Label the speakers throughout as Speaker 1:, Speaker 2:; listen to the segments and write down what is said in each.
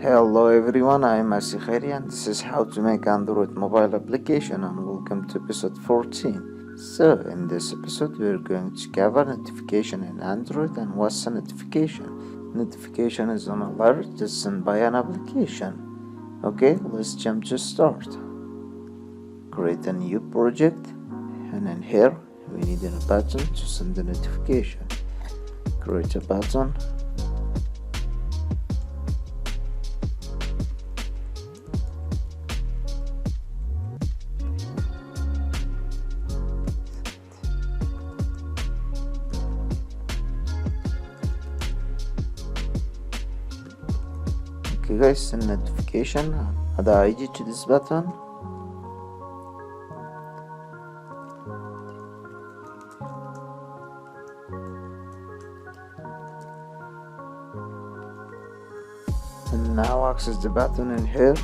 Speaker 1: Hello everyone, I am Marcy Khairi and this is how to make Android mobile application, and welcome to episode 14. So in this episode we are going to cover notification in Android and what's a notification. Notification is an alert that's sent by an application. Okay, let's jump to start. Create a new project, and in here we need a button to send the notification. Create a button. Okay guys, send notification, add ID to this button. And now access the button in here.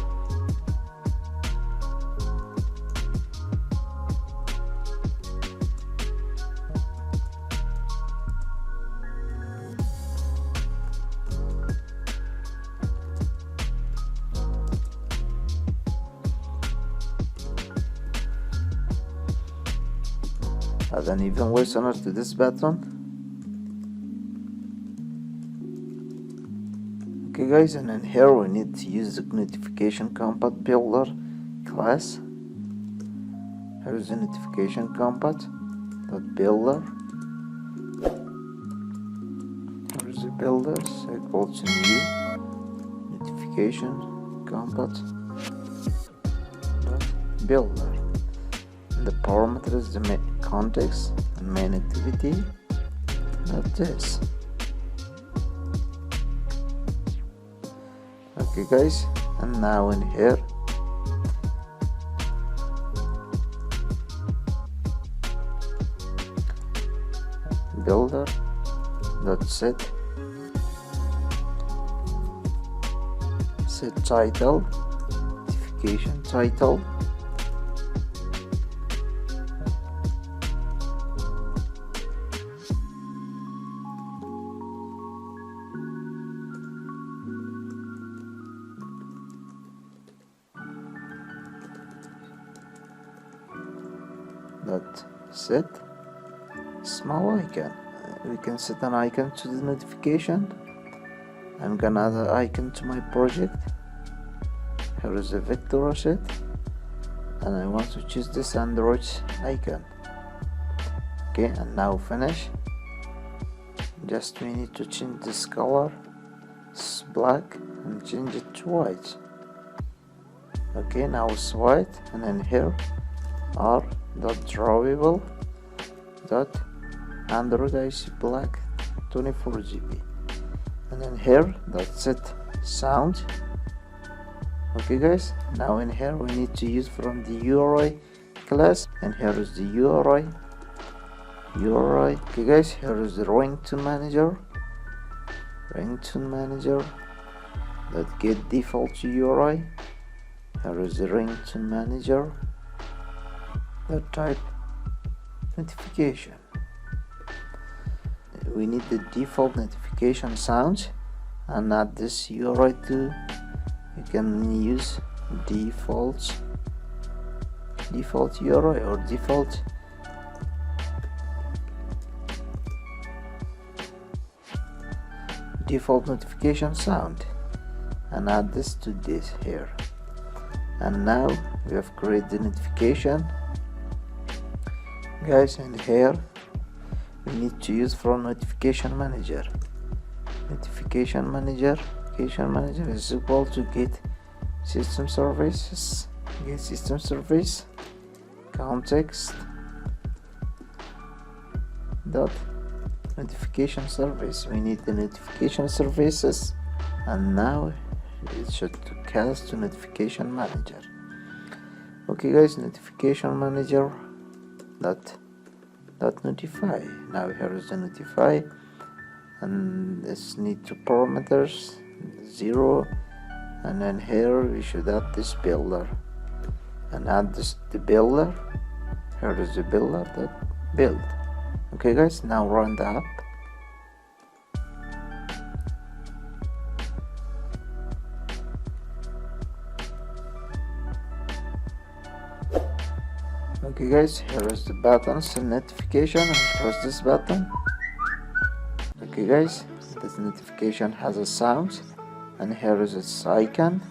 Speaker 1: Add an even listener to this button. Okay guys, and in here we need to use the notification compat builder class. Here is the notification compat dot builder. Here is the builders equal to new notification compat dot builder. And the parameter is the context and main activity, not this. Okay guys, and now in here builder dot set title, notification title, dot set small icon. We can set an icon to the notification. I'm gonna add an icon to my project. Here is a vector asset, and I want to choose this Android icon. Okay, and now finish. Just we need to change this color, it's black, and change it to white. Okay, now it's white, and then here are drawable Android IC black 24 GB, and then here set sound. Okay guys, now in here we need to use from the URI class, and here is the URI. Okay guys, here is the ringtone manager that get default URI. Here is the ringtone manager that type notification. We need the default notification sound, and add this URI too. You can use default URI or default notification sound, and add this to this here. And now we have created the notification guys, and here we need to use from notification manager. Notification manager is equal to get system service context dot notification service. We need the notification services, and now it should cast to notification manager. Okay guys, notification manager dot notify. Now here is the notify, and this need two parameters, 0, and then here we should add this builder, and add the builder. Here is the builder dot build. Okay guys, now run the app. Okay guys, here is the buttons and notification, and press this button. Okay guys, this notification has a sound, and here is its icon.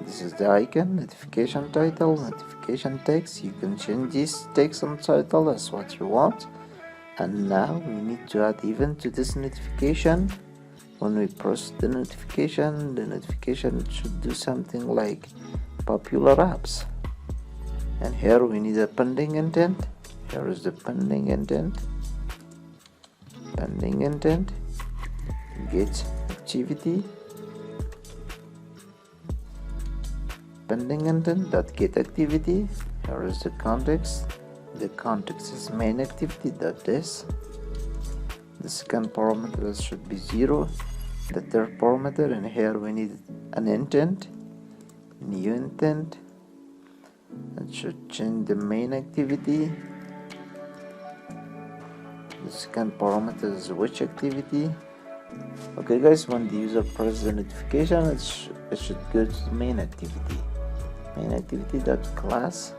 Speaker 1: This is the icon, notification title, notification text. You can change this text and title as what you want. And now we need to add event to this notification. When we press the notification should do something like popular apps. And here we need a pending intent. Here is the pending intent. Pending intent. Get activity. Pending intent dot get activity. Here is the context. The context is main activity dot this. The second parameter should be 0. The third parameter, and here we need an intent, new intent. It should change the main activity. The second parameter is which activity. Okay guys, when the user presses the notification, it should go to the main activity. Main activity dot class.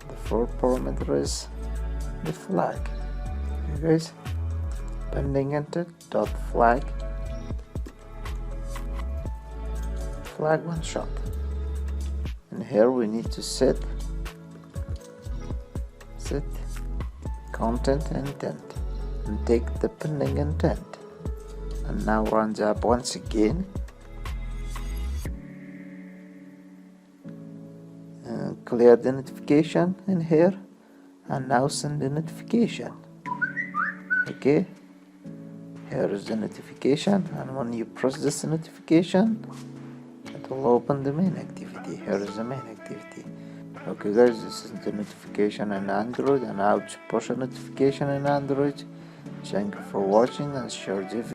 Speaker 1: The fourth parameter is the flag. Okay guys, pending intent dot flag. Flag one shot. And here we need to set content intent and take the pending intent. And now run the app once again. Clear the notification in here, and now send the notification. Okay, here is the notification, and when you press this notification, it will open the main activity. Here is the main activity. Okay guys, this is the notification in Android, and how to push a notification in Android. Thank you for watching, and share the video.